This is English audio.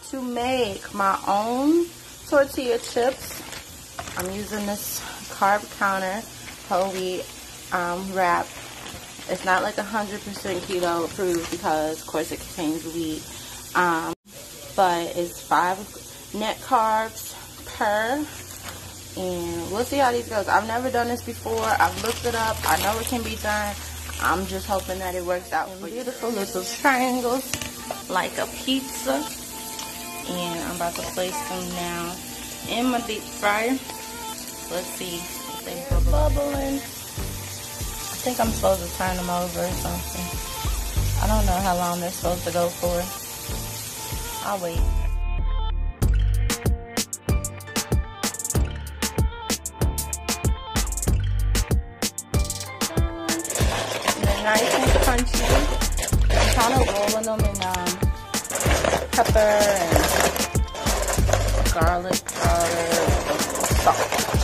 to make my own tortilla chips. I'm using this Carb Counter whole wheat wrap. It's not like 100% keto approved because, of course, it contains wheat. But it's 5 net carbs per. And we'll see how these goes. I've never done this before. I've looked it up. I know it can be done. I'm just hoping that it works out. Beautiful little triangles like a pizza. And I'm about to place them now in my deep fryer. Let's see if they're bubbling. I think I'm supposed to turn them over or something. I don't know how long they're supposed to go for. I'll wait. They're nice and crunchy. I'm kind of rolling them in pepper and garlic powder and salt.